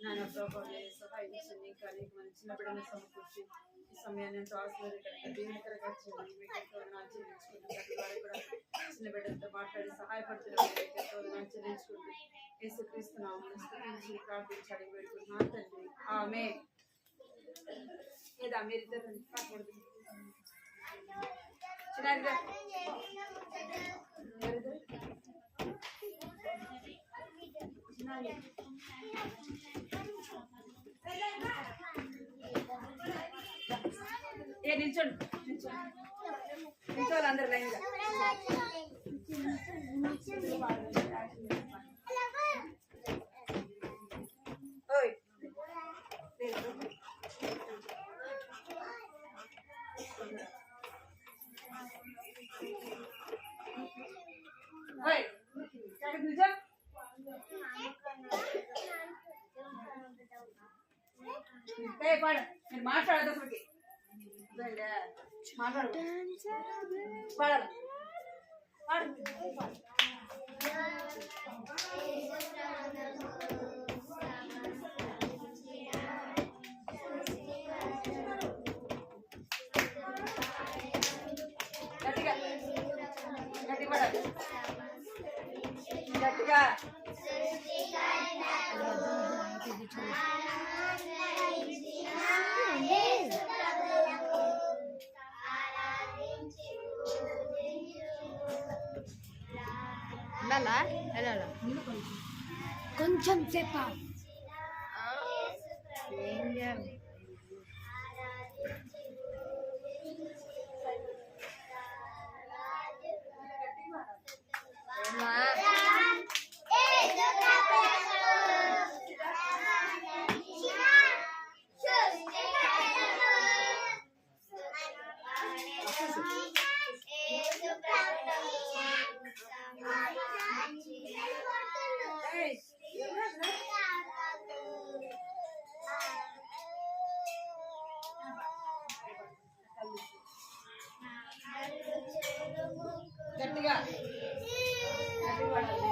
నాన్న ప్రభావం సహాయించండి. ఇంకా అనేక మంది చిన్న బిడ్డలను సమకూర్చి ఈ సమయాన్ని ఎంతో ఆశీర్వాదకరంగా దీవెనకరంగా చేయండి. మీకు ఎంతో చెల్లించుకుంటూ వారు కూడా చిన్న బిడ్డలతో మాట్లాడి సహాయపడుతున్నారు. చెల్లించుకుంటూ యేసుక్రీస్తు నామమున స్తుతించి ప్రార్థించాలి పెడుతున్నాను తండ్రి. ఆమేన్. ఏదా మీరిద్దరు మాట్లాడుతుంది చిన్నారిగా ఏ నిల్చోండి నిల్చోవాలి అందరు లైన్గా. ఓయ్ ఓయ్ నిల్చో. పాడు నేను మాట్లాడదు అసలుకి మాట్లాడు పాడాలి పాడు. గట్టిగా గట్టి పడాలి గట్టిగా. కొంచెం సేపా గట్టిగా గట్టి పడాలి.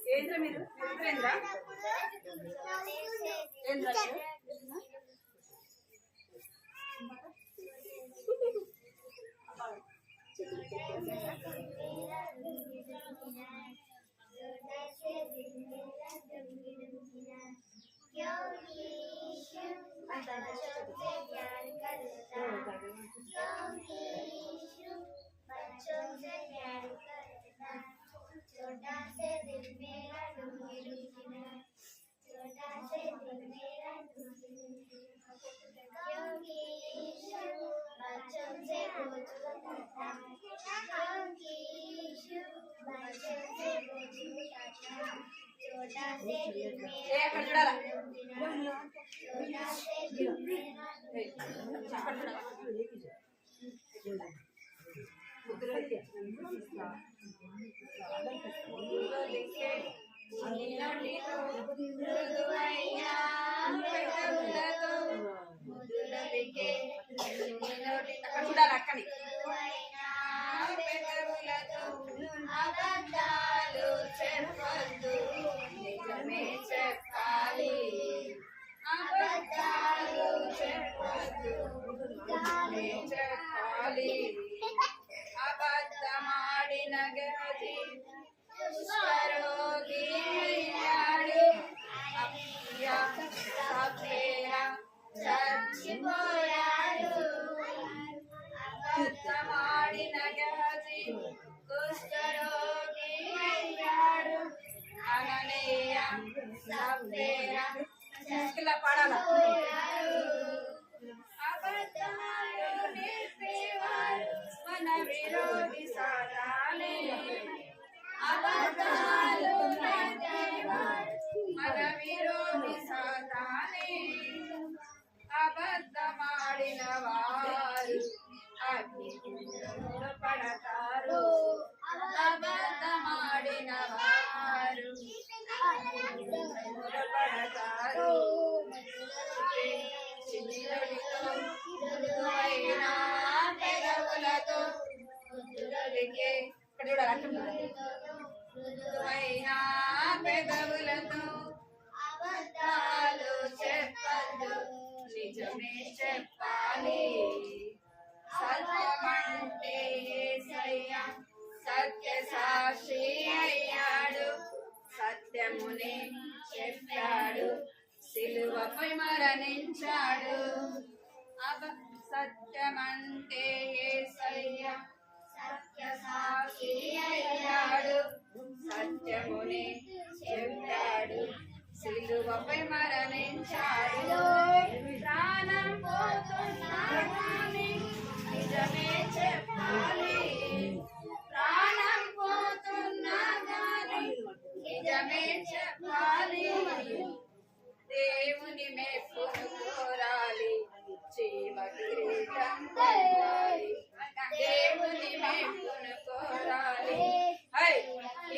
ఏంద్రా మీరు ఏంద్రా ఏంద్రా అక్కడ చూడాలా అక్కని అబద్ధాలు చెప్పొద్దు నిజమే చెప్పాలి అబద్ధాలు చెప్పొద్దు నిజమే చెప్పాలి అబద్ధమాడిన గతి కుష్ఠరోగి అయ్యాడు అప్పియా సభ్యేరా చచ్చిపోయాడు అబద్ధమాడిన గతి కుష్ఠరోగి అయ్యాడు అననీయ సభ్యేరా ఇలా పాడాలా అబద్ధాలు నేర్పేవారు మన విరోధి సాతానే అబద్ధాలు నేర్పేవారు మన విరోధి సాతానే అబద్ధమాడిన వారు అగ్నిలో పడతారు అబద్ధమాడిన వారు అగ్నిలో పడతారు చిన్నడితో మృదువైన పెదవులతో మృదులకే ఇక్కడ చూడాలి మృదువైన పెదవులతో అబద్ధాలు చెప్పద్దు నిజమే చెప్పాలి సత్యమంటే యేసయ్య సత్య సాక్షి అయ్యాడు సత్యముని చెప్పాడు సిలువపై మరణించాడు సత్యమంటే యేసయ్య సత్య సాక్షి అయ్యాడు సత్యముని చెప్పాడు సిలువపై మరణించాడు ప్రాణం పోతున్నా గాని నిజమే చెప్పాలి ప్రాణం పోతున్నా గాని నిజమే చెప్పాలి దేవుని మెప్పును కోరాలి జీవ కిరీటం పొందాలి దేవుని మెప్పును కోరాలి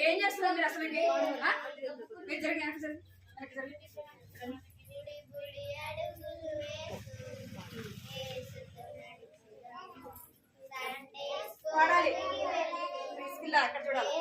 ఏం చేస్తున్నారు మీరు అసలు మీరు జరిగిన పాడాలి అక్కడ చూడాలి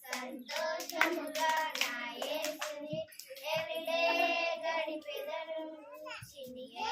సంతోషముగా నా యేసుని ఎవ్రీడే గడిపెదను చినిగే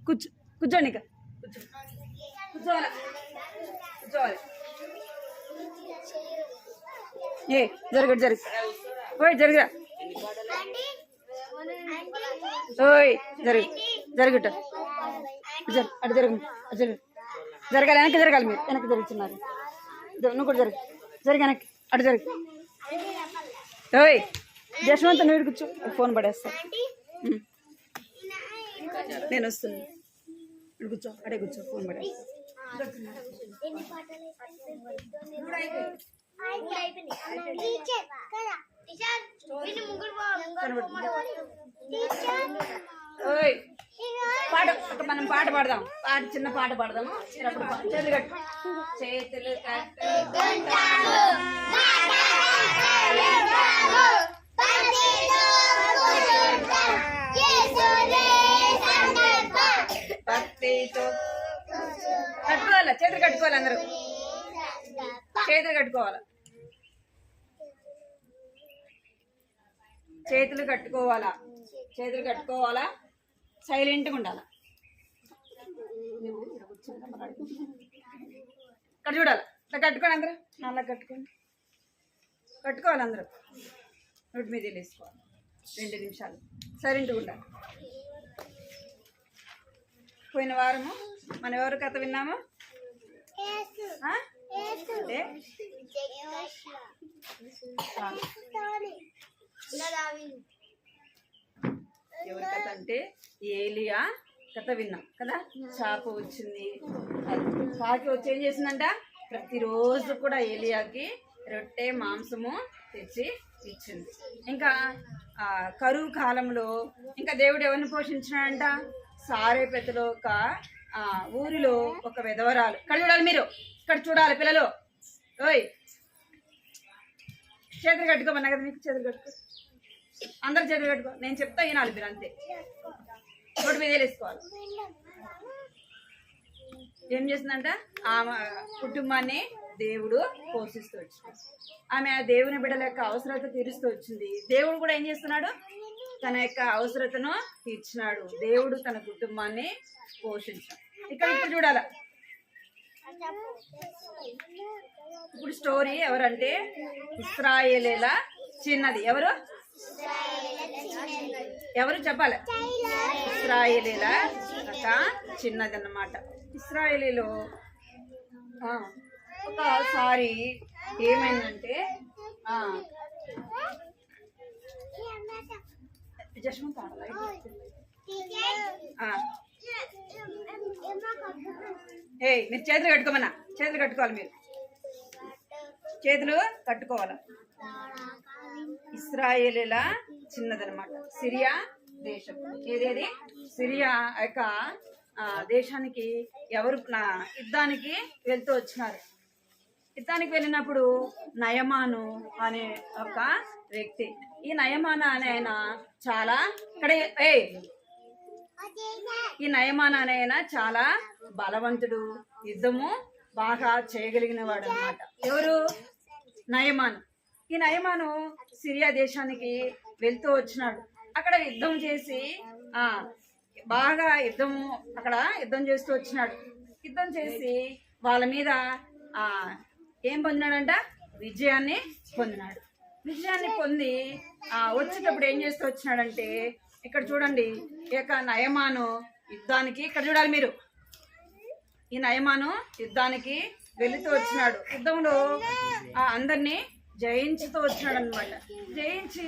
కూర్చోండి ఇక కూర్చోవాలి కూర్చోవాలి. ఏ జరగడు ఓయ్ జరగరా ఓయ్ జరుగుట అటు జరగాలి వెనక్కి జరగాలి మీరు వెనక్కి జరుగుతున్నారు నువ్వు కూడా జరిగి వెనక్కి అటు జరుగు. ఓయ్ జశ్వంత్ నువ్వు కూర్చో ఫోన్ పడేస్తా నేను వస్తున్నాను ఇటు కూర్చో అడే కూర్చో ఫోన్ పడేస్తా. ఓయ్ పాట మనం పాట పాడదాం చిన్న పాట పాడదాము. చేతులు కట్టు చేతులు భక్తితో కట్టుకోవాలా చేతులు కట్టుకోవాలి అందరూ చేతులు కట్టుకోవాలా చేతులు కట్టుకోవాలా సైలెంట్గా ఉండాలా. ఇక్కడ చూడాలి ఇట్లా కట్టుకోండి అందరూ నల్ల కట్టుకోవాలి అందరూ నోటి మీద వేసుకోవాలి 2 నిమిషాలు సైలెంట్గా ఉండాలి. పోయిన వారము మనం ఎవరు కథ విన్నాము అంటే ఎవరి కథ అంటే ఏలియా కథ విన్నాం కదా. చాప వచ్చింది కాకి వచ్చి ఏం చేసిందంట ప్రతిరోజు కూడా ఏలియాకి రొట్టె మాంసము తెచ్చి ఇచ్చింది. ఇంకా కరువు కాలంలో ఇంకా దేవుడు ఎవరిని పోషించినాడంట సారేపెత్తలో ఒక ఊరిలో ఒక విధవరాలు. ఇక్కడ చూడాలి మీరు ఇక్కడ చూడాలి పిల్లలు. ఓయ్ చేతులు కట్టుకోమన్నా కదా మీకు చేతులు కట్టుకో అందరు చేతులు కట్టుకో నేను చెప్తా వినాలి మీరు అంతే. నోటి మీద వేసుకోవాలి. ఏం చేసిందంట ఆమె కుటుంబాన్ని దేవుడు పోషిస్తూ వచ్చింది. ఆమె ఆ దేవుని బిడ్డల యొక్క అవసరత తీరుస్తూ వచ్చింది. దేవుడు కూడా ఏం చేస్తున్నాడు తన యొక్క అవసరతను తీర్చినాడు. దేవుడు తన కుటుంబాన్ని పోషించాడు. ఇక్కడ ఇప్పుడు చూడాల ఇప్పుడు స్టోరీ ఎవరంటే ఇశ్రాయేలీల చిన్నది ఎవరు చెప్పాలి ఇశ్రాయేలీల ఒక చిన్నది అన్నమాట. ఇశ్రాయేలీలో ఒకసారి ఏమైందంటే జస్వంత్ మీరు చేతులు కట్టుకోమన్నా చేతులు కట్టుకోవాలి మీరు చేతులు కట్టుకోవాలి. ఇశ్రాయేలీల చిన్నదనమాట సిరియా దేశం. ఏదేది సిరియా యొక్క దేశానికి ఎవరు యుద్ధానికి వెళ్తూ వచ్చినారు. యుద్ధానికి వెళ్ళినప్పుడు నయమాను అనే ఒక వ్యక్తి ఈ నయమాన అనే ఆయన చాలా ఈ నయమాన అనే ఆయన చాలా బలవంతుడు యుద్ధము బాగా చేయగలిగిన వాడు అనమాట. ఎవరు నయమాను. ఈ నయమాను సిరియా దేశానికి వెళ్తూ వచ్చినాడు. అక్కడ యుద్ధం చేసి బాగా యుద్ధం చేస్తూ వచ్చినాడు. యుద్ధం చేసి వాళ్ళ మీద ఏం పొందినాడంట విజయాన్ని పొందినాడు. విజయాన్ని పొంది వచ్చేటప్పుడు ఏం చేస్తూ వచ్చినాడంటే ఇక్కడ చూడండి ఈ యొక్క నయమాను యుద్ధానికి ఇక్కడ చూడాలి మీరు ఈ నయమాను యుద్ధానికి వెళుతూ వచ్చినాడు. యుద్ధంలో అందరినీ జయించుతూ వచ్చినాడు అనమాట. జయించి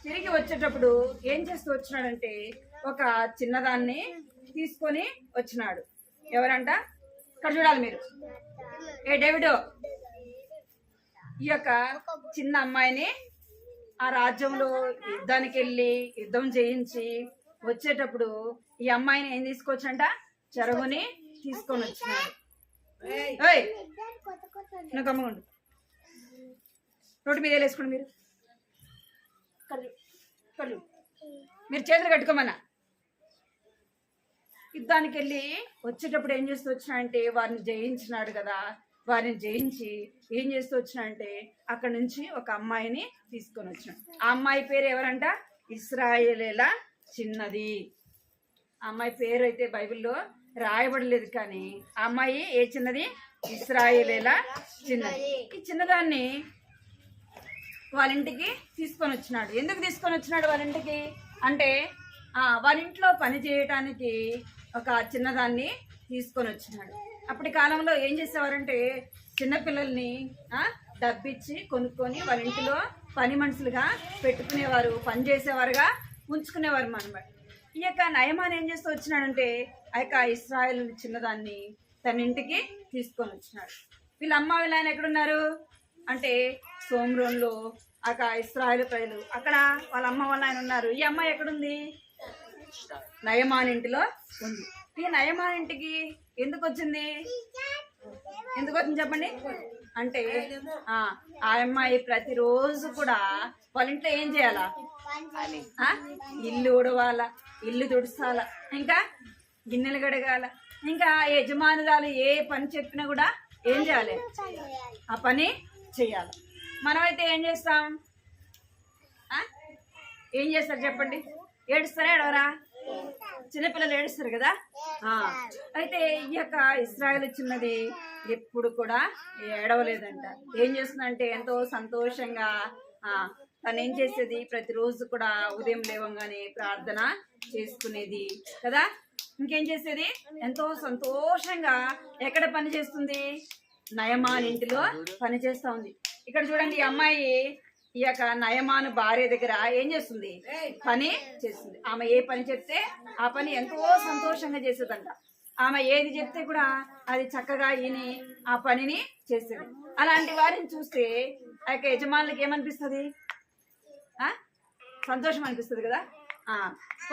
తిరిగి వచ్చేటప్పుడు ఏం చేస్తూ వచ్చినాడంటే ఒక చిన్నదాన్ని తీసుకొని వచ్చినాడు. ఎవరంట ఇక్కడ చూడాలి మీరు డేవిడో ఈ యొక్క చిన్న అమ్మాయిని ఆ రాజ్యంలో యుద్ధానికి వెళ్ళి యుద్ధం చేయించి వచ్చేటప్పుడు ఈ అమ్మాయిని ఏం తీసుకొచ్చంట చెరవుని తీసుకొని వచ్చినాడు. నువ్వు గమ్ముకుండు రోడ్డు మీద వేసుకోండి మీరు మీరు చేతులు కట్టుకోమన్నా. యుద్ధానికి వెళ్ళి వచ్చేటప్పుడు ఏం చేస్తూ వచ్చినాడంటే వారిని జయించినాడు కదా. వారిని జయించి ఏం చేస్తూ వచ్చినాడంటే అక్కడ నుంచి ఒక అమ్మాయిని తీసుకొని వచ్చినాడు. ఆ అమ్మాయి పేరు ఎవరంట ఇశ్రాయేలీల చిన్నది. ఆ అమ్మాయి పేరు అయితే బైబిల్లో రాయబడలేదు, కానీ ఆ అమ్మాయి ఏ చిన్నది? ఇశ్రాయేలీల చిన్నది. ఈ చిన్నదాన్ని వాళ్ళ ఇంటికి తీసుకొని వచ్చినాడు. ఎందుకు తీసుకొని వచ్చినాడు వాళ్ళ ఇంటికి అంటే వాళ్ళ ఇంట్లో పని చేయటానికి ఒక చిన్నదాన్ని తీసుకొని వచ్చినాడు. అప్పటి కాలంలో ఏం చేసేవారంటే చిన్నపిల్లల్ని డబ్బిచ్చి కొనుక్కొని వాళ్ళ ఇంటిలో పని మనుషులుగా పెట్టుకునేవారు, పని చేసేవారుగా ఉంచుకునేవారు అన్నమాట. ఈ యొక్క నయమాన్ ఏం చేస్తూ వచ్చినాడంటే ఆ యొక్క ఇశ్రాయేలు చిన్నదాన్ని తన ఇంటికి తీసుకొని వచ్చినాడు. వీళ్ళ అమ్మ వీళ్ళ ఆయన ఎక్కడున్నారు అంటే సోమ్రోన్లో ఆ ఇశ్రాయేలు ప్రజలు అక్కడ వాళ్ళ అమ్మ వాళ్ళ ఆయన ఉన్నారు. ఈ అమ్మాయి ఎక్కడుంది? నయమాన్ ఇంటిలో ఉంది. ఈ నయమాన్ ఇంటికి ఎందుకు వచ్చింది? చెప్పండి. అంటే ఆ అమ్మాయి ప్రతిరోజు కూడా వాళ్ళ ఇంట్లో ఏం చేయాలా? ఇల్లు ఉడవాల, ఇల్లు తుడసాల, ఇంకా గిన్నెలు గడగాల, ఇంకా యజమానురాలు ఏ పని చెప్పినా కూడా ఏం చేయాలి? ఆ పని చేయాలి. మనమైతే ఏం చేస్తాం? ఏం చేస్తారు చెప్పండి? ఏడుస్తారా ఏడవరా? చిన్నపిల్లలు ఏడుస్తారు కదా. అయితే ఈ యొక్క ఇశ్రాయేలు చిన్నది ఎప్పుడు కూడా ఏడవలేదంట. ఏం చేస్తుందంటే ఎంతో సంతోషంగా తను ఏం చేసేది? ప్రతిరోజు కూడా ఉదయం లేవగానే ప్రార్థన చేసుకునేది కదా. ఇంకేం చేసేది? ఎంతో సంతోషంగా ఎక్కడ పని చేస్తుంది? నయమాన్ ఇంటిలో పని చేస్తా ఉంది. ఇక్కడ చూడండి, ఈ అమ్మాయి ఈ యొక్క నయమాను భార్య దగ్గర ఏం చేస్తుంది? పని చేస్తుంది. ఆమె ఏ పని చెప్తే ఆ పని ఎంతో సంతోషంగా చేసేదంట. ఆమె ఏది చెప్తే కూడా అది చక్కగా ఈని ఆ పనిని చేసేది. అలాంటి వారిని చూస్తే ఆ యొక్క యజమానులకి ఏమనిపిస్తుంది? సంతోషం అనిపిస్తుంది కదా.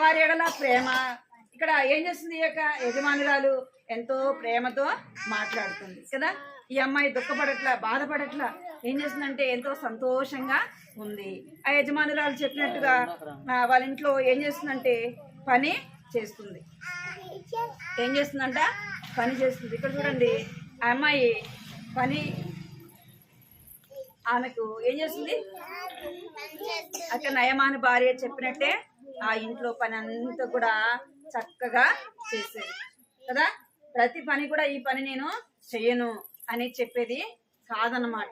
వారి ఎడల ప్రేమ. ఇక్కడ ఏం చేస్తుంది? ఈ యొక్క యజమానురాలు ఎంతో ప్రేమతో మాట్లాడుతుంది కదా. ఈ అమ్మాయి దుఃఖపడట్లా, బాధపడట్లా, ఏం చేస్తుందంటే ఎంతో సంతోషంగా ఉంది. ఆ యజమానురాలు చెప్పినట్టుగా వాళ్ళ ఇంట్లో ఏం చేస్తుందంటే పని చేస్తుంది. ఏం చేస్తుందంట? పని చేస్తుంది. ఇక్కడ చూడండి, ఆ అమ్మాయి పని ఆమెకు ఏం చేస్తుంది? అక్కడ నయమాను భార్య చెప్పినట్టే ఆ ఇంట్లో పని అంతా కూడా చక్కగా చేసేది కదా. ప్రతి పని కూడా ఈ పని నేను చెయ్యను అని చెప్పేది కాదనమాట.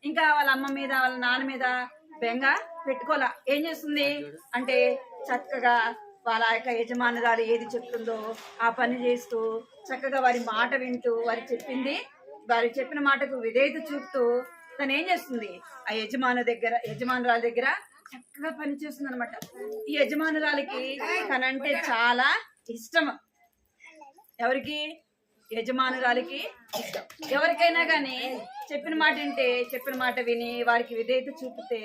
ఇంకా వాళ్ళ అమ్మ మీద వాళ్ళ నాన్న మీద బెంగ పెట్టుకోవాలా. ఏం చేస్తుంది అంటే చక్కగా వాళ్ళ యొక్క యజమానురాలు ఏది చెప్తుందో ఆ పని చేస్తూ చక్కగా వారి మాట వింటూ వారు చెప్పిన మాటకు విధేయత చూపుతూ తను ఏం చేస్తుంది? ఆ యజమానురాల దగ్గర చక్కగా పని చేస్తుంది అనమాట. ఈ యజమానురాలకి తనంటే చాలా ఇష్టం. ఎవరికి? యజమానురాలికి ఇష్టం. ఎవరికైనా కానీ చెప్పిన మాట వింటే, చెప్పిన మాట విని వారికి విధేయత చూపితే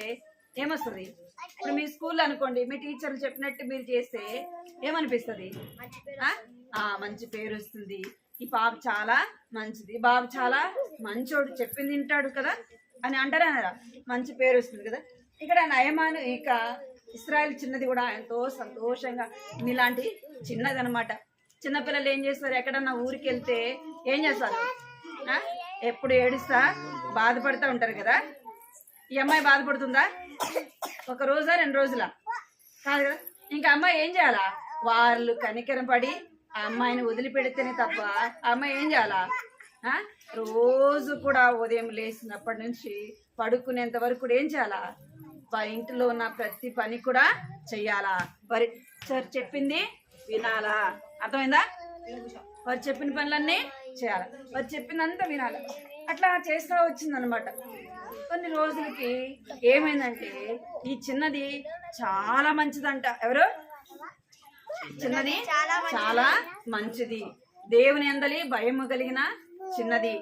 ఏమొస్తుంది? ఇప్పుడు మీ స్కూల్లో అనుకోండి, మీ టీచర్లు చెప్పినట్టు మీరు చేస్తే ఏమనిపిస్తుంది? మంచి పేరు వస్తుంది. ఈ పాప చాలా మంచిది, బాబు చాలా మంచోడు, చెప్పింది తింటాడు కదా అని అంటారా? మంచి పేరు వస్తుంది కదా. ఇక్కడ నయమాను ఇక ఇశ్రాయేలు చిన్నది కూడా ఎంతో సంతోషంగా మీలాంటి చిన్నది అనమాట. చిన్నపిల్లలు ఏం చేస్తారు? ఎక్కడన్నా ఊరికి వెళ్తే ఏం చేస్తారు? ఎప్పుడు ఏడుస్తా బాధపడుతూ ఉంటారు కదా. ఈ అమ్మాయి బాధపడుతుందా? ఒక రోజా 2 రోజులా? కాదు కదా. ఇంకా అమ్మాయి ఏం చేయాలా? వాళ్ళు కనికరం పడి ఆ అమ్మాయిని వదిలిపెడితేనే తప్ప ఆ అమ్మాయి ఏం చేయాలా? రోజు కూడా ఉదయం లేచినప్పటి నుంచి పడుకునేంత వరకు కూడా ఏం చేయాలా? వారి ఇంటిలో ఉన్న ప్రతి పని కూడా చెయ్యాలా. వారి చెప్పింది వినాలా. అర్థమైందా? వారు చెప్పిన పనులన్నీ చేయాలి, వారు చెప్పినంత వినాలి. అట్లా చేస్తూ వచ్చిందనమాట. కొన్ని రోజులకి ఏమైందంటే ఈ చిన్నది చాలా మంచిదంట. ఎవరు? చిన్నది చాలా మంచిది, దేవుని యందలి భయము కలిగిన చిన్నది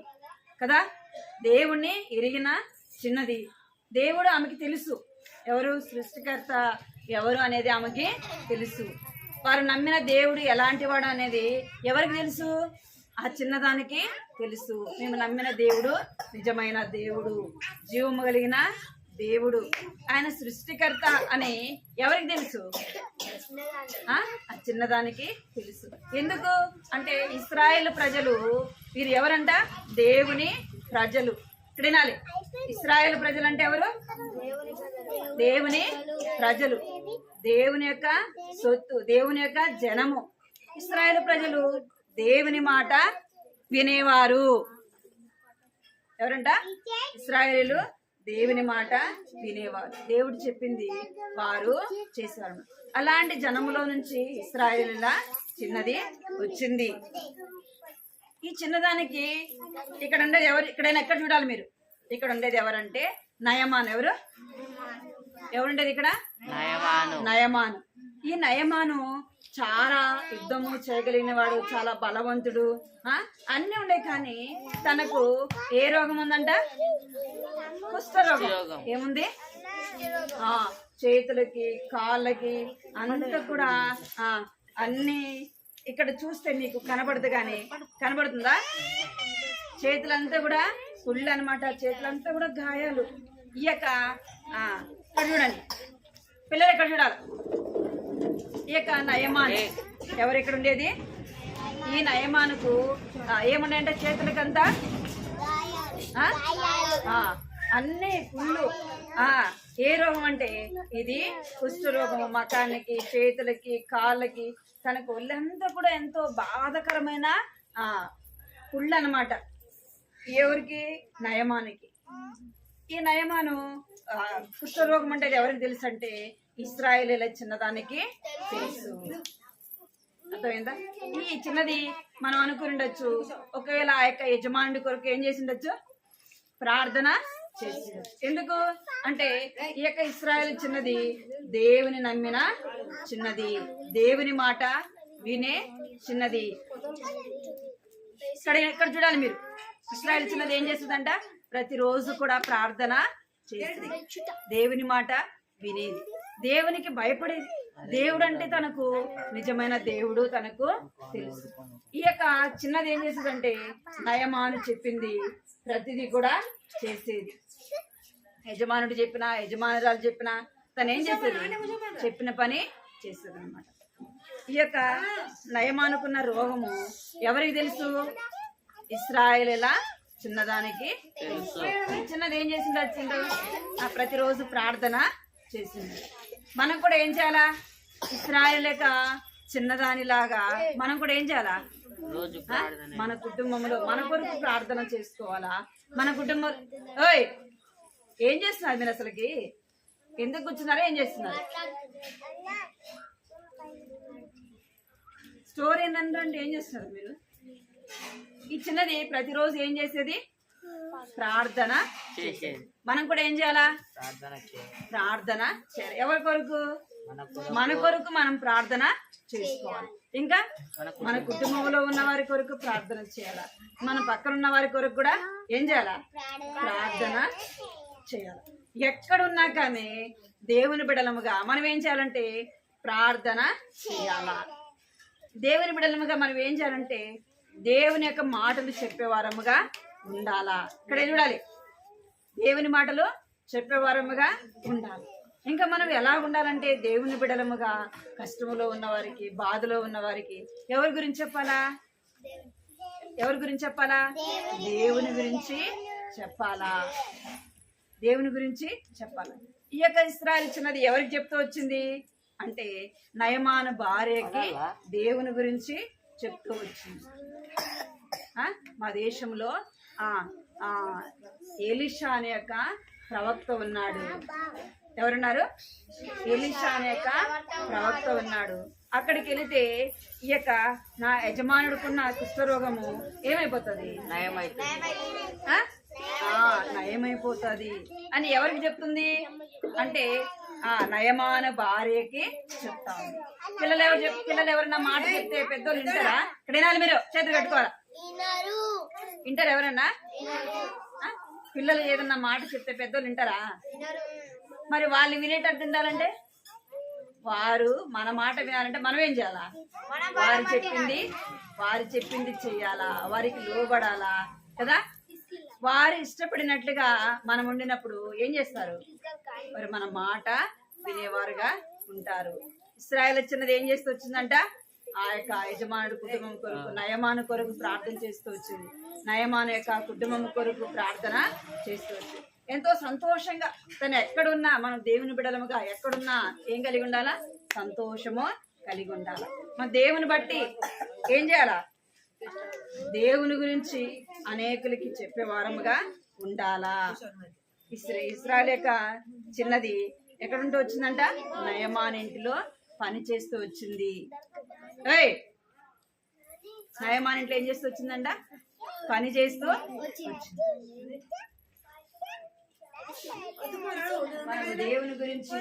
కదా. దేవుణ్ణి ఎరిగిన చిన్నది. దేవుడు ఆమెకి తెలుసు, ఎవరు సృష్టికర్త ఎవరు అనేది ఆమెకి తెలుసు. వారు నమ్మిన దేవుడు ఎలాంటి వాడు అనేది ఎవరికి తెలుసు? ఆ చిన్నదానికి తెలుసు. మేము నమ్మిన దేవుడు నిజమైన దేవుడు, జీవము కలిగిన దేవుడు, ఆయన సృష్టికర్త అని ఎవరికి తెలుసు? ఆ చిన్నదానికి తెలుసు. ఎందుకు అంటే ఇశ్రాయేలు ప్రజలు వీరు ఎవరంట? దేవుని ప్రజలు. ఇక్కడ వినాలి, ఇశ్రాయేలు ప్రజలు అంటే ఎవరు? దేవుని ప్రజలు, దేవుని యొక్క సొత్తు, దేవుని యొక్క జనము. ఇశ్రాయేలు ప్రజలు దేవుని మాట వినేవారు. ఎవరంట? ఇశ్రాయేలు దేవుని మాట వినేవారు. దేవుడు చెప్పింది వారు చేశారు. అలాంటి జనములో నుంచి ఇశ్రాయేలుల చిన్నది వచ్చింది. ఈ చిన్నదానికి ఇక్కడ ఉండేది ఎవరు? ఇక్కడైనా ఎక్కడ చూడాలి మీరు? ఇక్కడ ఉండేది ఎవరంటే నయమాను. ఎవరుండేది ఇక్కడ? నయమాను. ఈ నయమాను చాలా యుద్ధము చేయగలిగిన వాడు, చాలా బలవంతుడు, అన్ని ఉండే. కానీ తనకు ఏ రోగం ఉందంట? కుష్ఠరోగం. ఏముంది? చేతులకి కాళ్ళకి అంతా కూడా అన్ని ఇక్కడ చూస్తే మీకు కనబడదు. కానీ కనబడుతుందా? చేతులంతా కూడా పుళ్ళు అనమాట. చేతులంతా కూడా గాయాలు. ఈ యొక్క ఇక్కడ చూడండి పిల్లలు, ఇక్కడ చూడాలి. ఈ యొక్క నయమాను ఎవరు ఇక్కడ ఉండేది? ఈ నయమానుకు ఏమున్నాయంటే చేతులకంతా అన్ని పుళ్ళు. ఏ రోగం అంటే ఇది కుష్ఠరోగము. మకానికి, చేతులకి, కాళ్ళకి, తనకు ఒళ్ళంతా కూడా ఎంతో బాధకరమైన పుళ్ళు అనమాట. ఎవరికి? నయమానికి. ఈ నయమాను కుష్ఠరోగం అంటే ఎవరికి తెలుసు అంటే ఇశ్రాయేలీల చిన్నదానికి తెలుసు. అర్థమైందా? ఈ చిన్నది మనం అనుకుని ఉండొచ్చు, ఒకవేళ ఆ యొక్క యజమానుడి కొరకు ఏం చేసి ఉండొచ్చు? ప్రార్థన చేసి. ఎందుకు అంటే ఈ యొక్క ఇశ్రాయేలు చిన్నది దేవుని నమ్మిన చిన్నది, దేవుని మాట వినే చిన్నది. ఇక్కడ చూడాలి మీరు. ఇశ్రాయేలు చిన్నది ఏం చేస్తుందంట? ప్రతిరోజు కూడా ప్రార్థన చేస్తుంది, దేవుని మాట వినేది, దేవునికి భయపడేది. దేవుడు అంటే తనకు నిజమైన దేవుడు తనకు తెలుసు. ఈ యొక్క చిన్నది ఏం చేసేదంటే నయమాను చెప్పింది ప్రతిదీ కూడా చేసేది. యజమానుడు చెప్పినా, యజమానురాలు చెప్పినా తను ఏం చేసేది? చెప్పిన పని చేసేది అనమాట. ఈ యొక్క నయమానుకున్న రోగము ఎవరికి తెలుసు? ఇశ్రాయేలీల చిన్నదానికి తెలుసు. చిన్నది ఏం చేసింది? వచ్చిండు ప్రతిరోజు ప్రార్థన చేసింది. మనం కూడా ఏం చేయాలా? ఇశ్రాయేలు యొక్క చిన్నదానిలాగా మనం కూడా ఏం చేయాలా? మన కుటుంబంలో మన కొరకు ప్రార్థన చేసుకోవాలా? మన కుటుంబం ఏం చేస్తున్నారు మీరు? అసలుకి ఎందుకు కూర్చున్నారో ఏం చేస్తున్నారు? స్టోరీ ఏంటంటే ఏం చేస్తున్నారు మీరు? ఈ చిన్నది ప్రతిరోజు ఏం చేసేది? ప్రార్థన చేసేది. మనం కూడా ఏం చేయాలా? ప్రార్థన చేయాలి. ఎవరి కొరకు? మన కొరకు మనం ప్రార్థన చేసుకోవాలి. ఇంకా మన కుటుంబంలో ఉన్న వారి కొరకు ప్రార్థన చేయాలా? మన పక్కన ఉన్న వారి కొరకు కూడా ఏం చేయాలా? ప్రార్థన చేయాలి. ఎక్కడున్నా కానీ దేవుని బిడ్డలముగా మనం ఏం చేయాలంటే ప్రార్థన చేయాలా? దేవుని బిడ్డలముగా మనం ఏం చేయాలంటే దేవుని యొక్క మాటలు చెప్పేవారముగా ఉండాలా. ఇక్కడ చూడాలి, దేవుని మాటలు చెప్పేవారముగా ఉండాలి. ఇంకా మనం ఎలా ఉండాలంటే దేవుని బిడ్డలముగా కష్టములో ఉన్న వారికి, బాధలో ఉన్న వారికి ఎవరి గురించి చెప్పాలా? ఎవరి గురించి చెప్పాలా? దేవుని గురించి చెప్పాలా? దేవుని గురించి చెప్పాలా? ఈ యొక్క ఇశ్రాయేలు చిన్నది ఎవరికి చెప్తూ వచ్చింది అంటే నయమాను భార్యకి దేవుని గురించి చెప్తూ వచ్చింది. మా దేశంలో ఎలీషా అనే యొక్క ప్రవక్త ఉన్నాడు. ఎవరున్నారు? ఎలీషా అనే యొక్క ప్రవక్త ఉన్నాడు. అక్కడికి వెళితే ఈ యొక్క నా యజమానుడుకున్న కుష్ఠరోగము ఏమైపోతుంది? నయమైపోతుంది అని ఎవరికి చెప్తుంది అంటే నయమాన భార్యకి చెప్తా ఉంది. పిల్లలు ఎవరన్నా మాట చెప్తే పెద్దోళ్ళు వింటారా? ఇక్కడ వినాలి, మీరు చేతులు కట్టుకోవాలా. వింటారు ఎవరన్నా? పిల్లలు ఏదన్నా మాట చెప్తే పెద్దోళ్ళు వింటారా? మరి వాళ్ళు వినేటట్టు ఉండాలంటే వారు మన మాట వినాలంటే మనం ఏం చేయాలా? వారు చెప్పింది చెయ్యాలా, వారికి లోబడాలా కదా. వారు ఇష్టపడినట్లుగా మనం ఉండినప్పుడు ఏం చేస్తారు? మరి మన మాట వినేవారుగా ఉంటారు. ఇశ్రాయేలు చిన్నది ఏం చేస్తూ వచ్చిందంట? ఆ యొక్క యజమానుడు కుటుంబం కొరకు, నయమాను కొరకు ప్రార్థన చేస్తూ వచ్చింది. నయమాను యొక్క కుటుంబం కొరకు ప్రార్థన చేస్తూ వచ్చింది. ఎంతో సంతోషంగా తను ఎక్కడున్నా, మనం దేవుని బిడ్డలముగా ఎక్కడున్నా ఏం కలిగి ఉండాలా? సంతోషము కలిగి ఉండాలా. మన దేవుని బట్టి ఏం చేయాలా? దేవుని గురించి అనేకులకి చెప్పే వారముగా ఉండాలా. ఇస్రాయేల్ యొక్క చిన్నది ఎక్కడుంటూ వచ్చిందంట? నయమాన్ ఇంటిలో పని చేస్తూ వచ్చింది. నయమాన్ ఇంట్లో ఏం చేస్తూ వచ్చిందంట? పని చేస్తూ వచ్చింది. మనం దేవుని గురించి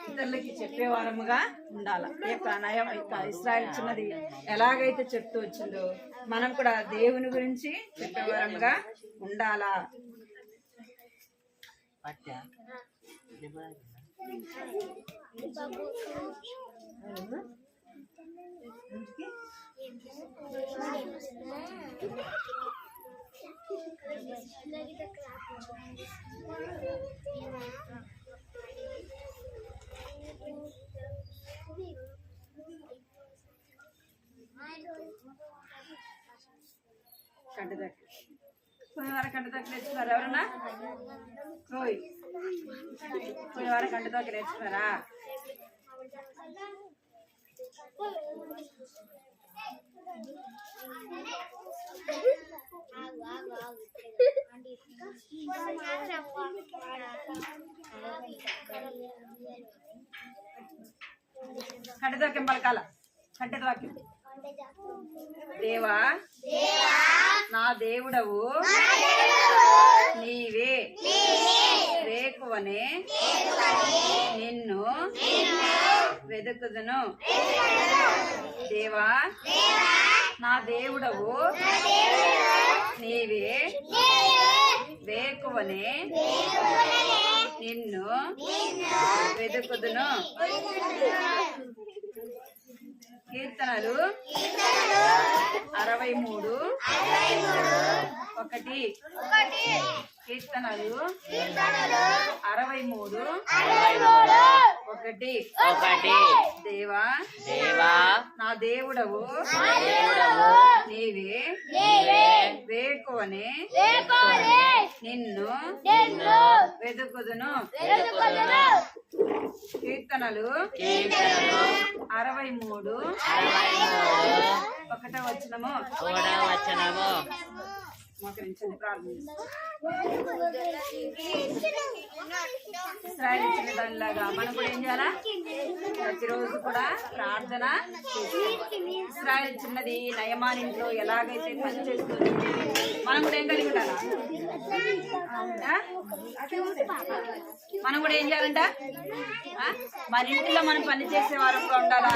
ఇతరులకి చెప్పేవారముగా ఉండాలి. ఈ యొక్క ఇశ్రాయేలు చిన్నది ఎలాగైతే చెప్తూ వచ్చిందో మనం కూడా దేవుని గురించి చెప్పేవారముగా ఉండాలా. పోయిన వారం కంటి దగ్గర నేర్చుకున్నారు ఎవరన్నా? పోయిన వారం కంటి దగ్గర నేర్చుకున్నారా? కంటి వాక్యం పలకాల. కంటి వాక్యం. దేవా నా దేవుడవు నీవే, వేకువనే నిన్ను వెతుకుదును. దేవా నా దేవుడవు నీవే, వేకువనే నిన్ను వెతుకుదును. కీర్తనలు 63:1. కీర్తనలు 63:1. దేవా నా దేవుడవు నీవే, వేకువనే నిన్ను వెతుకుదును. కీర్తనలు 63:1. మోకరించండి, ప్రార్థించండి. ఇశ్రాయేలు చిన్న దానిలాగా మనం కూడా ఏం చేయాలా? ప్రతిరోజు కూడా ప్రార్థన చేసుకోవాలి. ఇశ్రాయేలు చిన్నది నయమాన్ ఇంట్లో ఎలాగైతే పని చేస్తుంది మనం కూడా ఏం కలిగి ఉండాలా? మనం కూడా ఏం చేయాలంట? మన ఇంటిలో మనం పని చేసే వారంగా ఉండాలా?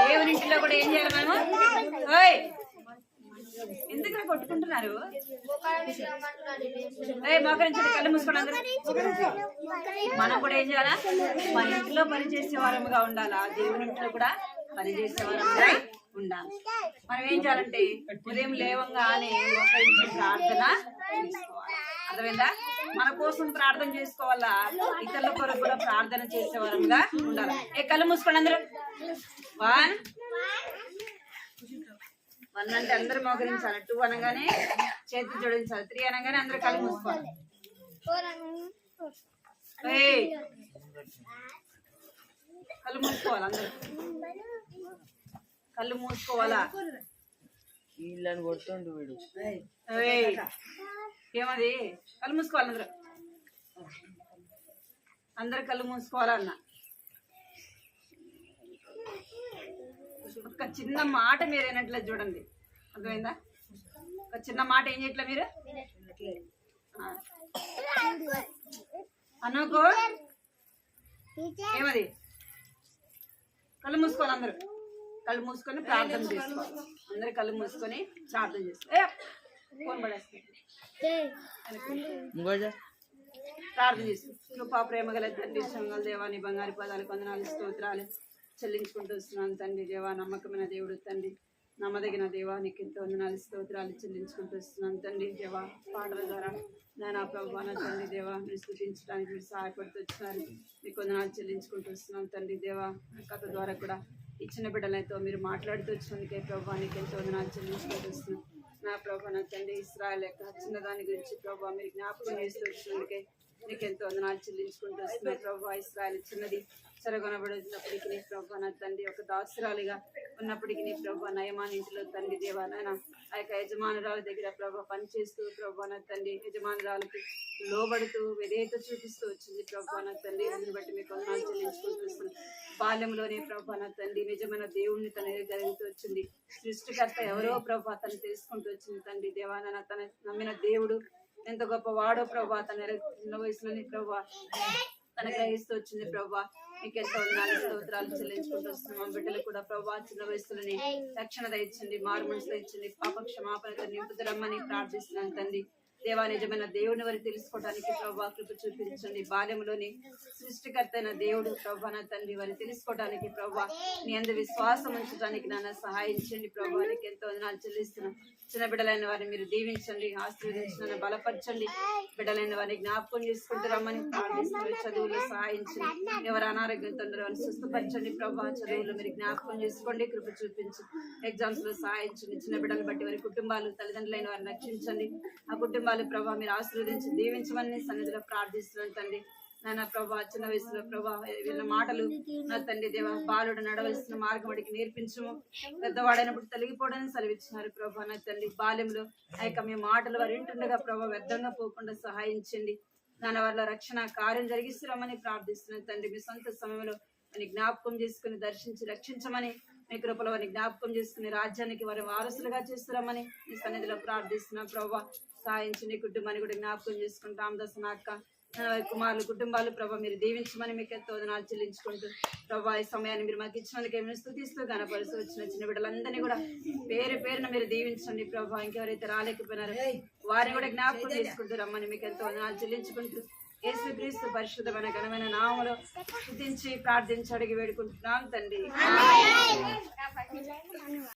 దేవుని ఇంటిలో కూడా ఏం చేయాలి మనము? ఎందుకు కొట్టుకుంటున్నారు? మోకరించండి, కళ్ళు మూసుకోండి అందరూ. మనం కూడా ఏం చేయాలా? మన ఇంట్లో పని చేసే వారముగా ఉండాలా? దేవుని ఇంట్లో కూడా పని చేసే వారముగా ఉండాలి. మనం ఏం చేయాలంటే ఉదయం లేవంగానే మోకరించి ప్రార్థన చేసుకోవాలి. అర్థమైందా? మన కోసం ప్రార్థన చేసుకోవాలా, ఇతరుల కొరకు కూడా ప్రార్థన చేసే వారముగా ఉండాలి. కళ్ళు మూసుకోండి అందరూ. 1 అంటే అందరూ మోకరించాలి. 2 అనగానే చేతులు జోడించాలి. 3 అనగానే అందరూ కళ్ళు మూసుకోవాలి. కళ్ళు మూసుకోవాలి. అందరూ కళ్ళు మూసుకోవాలా? ఏమది? కళ్ళు మూసుకోవాలి. అందరూ కళ్ళు మూసుకోవాలన్న ఒక చిన్న మాట మీరు వినట్లేదు చూడండి. అర్థమైందా? ఒక చిన్న మాట ఏం చేయట్లే మీరు అనుకో. ఏమది? కళ్ళు మూసుకోవాలి. అందరూ కళ్ళు మూసుకొని ప్రార్థన చేసుకోవాలి. అందరు కళ్ళు మూసుకొని ప్రార్థన చేసుకోవాలి. ఫోన్ పడేస్తుంది. ప్రార్థన చేసుకో. కృపా ప్రేమ గల తండ్రి, సంగల దేవాని బంగారు పదాలు వందనాలు స్తోత్రాలు చెల్లించుకుంటూ వస్తున్నాను తండ్రి. దేవా నమ్మకమైన దేవుడు తండ్రి, నమ్మదగిన దేవా నీకు ఎంతో వందనాలు స్తోత్రాలు చెల్లించుకుంటూ వస్తున్నాను తండ్రి. దేవా పాటల ద్వారా నేను ఆ ప్రభు తండ్రి దేవా మీరు స్తుతించడానికి మీరు సహాయపడుతూ వచ్చినారు. మీకు వందనాలు చెల్లించుకుంటూ వస్తున్నాను తండ్రి. దేవా కథ ద్వారా కూడా ఇచ్చిన బిడ్డలతో మీరు మాట్లాడుతూ వచ్చినందుకే ప్రభు నీకు ఎంతో వందనాలు చెల్లించుకుంటూ వస్తున్నాను. నా ప్రభు నా తండ్రి ఇశ్రాయేలు యొక్క చిన్నదాని గురించి ప్రభు మీరు జ్ఞాపకం చేస్తూ వచ్చినందుకే నీకు ఎంతో వందనాలు చెల్లించుకుంటూ వస్తున్నాయి. ప్రభు ఇశ్రాయేలు చిన్నది చెరగొనబడినప్పటికీ ప్రభు నా తండ్రి ఒక దాసురాలిగా ఉన్నప్పటికీ నీ ప్రభా నయమాని ఇంటిలో తండ్రి దేవా నాయన ఆ యొక్క యజమానురాల దగ్గర ప్రభా పనిచేస్తూ ప్రభా నా తండ్రి యజమానురాలకి లోబడుతూ విధేయత చూపిస్తూ వచ్చింది ప్రభా నా తండ్రి. అందుని బట్టి మీకు వందనాలు చెల్లించుకుంటూ బాల్యంలోనే ప్రభా నా తండ్రి నిజమైన దేవుణ్ణి తన జరుగుతూ వచ్చింది. సృష్టికర్త ఎవరో ప్రభా తను తెలుసుకుంటూ వచ్చింది తండ్రి దేవాన. తన నమ్మిన దేవుడు ఎంత గొప్ప వాడో ప్రభా తన చిన్న వయసులోని ప్రభా తన గ్రహిస్తూ వచ్చింది ప్రభా. మీకు ఎంతో వందనాలు స్తోత్రాలు చెల్లించుకుంటూ వస్తున్నాం. బిడ్డలు కూడా ప్రభా చిన్న వయసులోని రక్షణ దయచింది, మారు మనసు దయచింది, పాప క్షమాపణతో నింపుదరమ్మని ప్రార్థిస్తున్నాను తండ్రి దేవా. నిజమైన దేవుని వారి తెలుసుకోవడానికి ప్రభా కృప చూపించండి. బాల్యంలోని సృష్టికర్త అయిన దేవుడు ప్రభా నా తండ్రి వారిని తెలుసుకోవడానికి ప్రభా నీ అందు విశ్వాసం ఉంచడానికి నాన్న సహాయించండి ప్రభా. నీకు ఎంతో వందనాలు చెల్లిస్తున్నాం. చిన్న బిడ్డలైన వారిని మీరు దీవించండి, ఆశీర్వదించండి, బలపరచండి. బిడ్డలైన వారిని జ్ఞాపకం చేసుకుంటూ రమ్మని ప్రార్థిస్తున్నారు. చదువులో సహాయించండి, ఎవరు అనారోగ్యంతో ఉన్నారో వారిని స్వస్థపరచండి ప్రభా. చదువులో మీరు జ్ఞాపకం చేసుకోండి, కృప చూపించు. ఎగ్జామ్స్ లో సహాయించండి. చిన్న బిడ్డలు బట్టి వారి కుటుంబాలు తల్లిదండ్రులైన వారిని రక్షించండి. ఆ కుటుంబాలు ప్రభా మీరు ఆశీర్వదించి దీవించమని సన్నిధిలో ప్రార్థిస్తున్నాను తండ్రి. నాన్న ప్రభా చిన్న వయసులో ప్రభా వీళ్ళ మాటలు నా తండ్రి దేవ బాలుడు నడవలసిన మార్గం వాడికి నేర్పించము. పెద్దవాడైనప్పుడు తొలగిపోవడానికి సెలవిచ్చినారు ప్రభా నా తండ్రి. బాల్యంలో ఆ యొక్క మీ మాటలు వారు వింటుండగా ప్రభా వ్యర్థంగా పోకుండా సహాయించండి. నాన్న వాళ్ళ రక్షణ కార్యం జరిగిస్తున్నామని ప్రార్థిస్తున్నాను తండ్రి. మీ సొంత సమయంలో వారిని జ్ఞాపకం చేసుకుని దర్శించి రక్షించమని, మీ కృపలో వారిని జ్ఞాపకం చేసుకుని రాజ్యానికి వారి వారసులుగా చేస్తున్నామని మీ సన్నిధిలో ప్రార్థిస్తున్నాం ప్రభా. సహాయించండి. కుటుంబాన్ని కూడా జ్ఞాపకం చేసుకుని రామదాస్ అక్క కుమారులు కుటుంబాలు ప్రభా మీరు దీవించమని మీకు ఎంతో వందనాలు చెల్లించుకుంటూ ప్రభా ఈ సమయాన్ని మీరు మాకు ఇచ్చినందుకు ఏమైనా స్తుతిస్తూ కనపరుస్తూ వచ్చిన చిన్న బిడ్డలందరినీ కూడా పేరు పేరున మీరు దీవించండి ప్రభా. ఇంకెవరైతే రాలేకపోయినారో వారిని కూడా జ్ఞాపకం చేసుకుంటూ రమ్మని మీకు ఎంతో వందనాలు చెల్లించుకుంటూ యేసుక్రీస్తు పరిశుద్ధమైన ఘనమైన నామములో స్తుతించి ప్రార్థించి అడిగి వేడుకుంటున్నాం తండ్రి.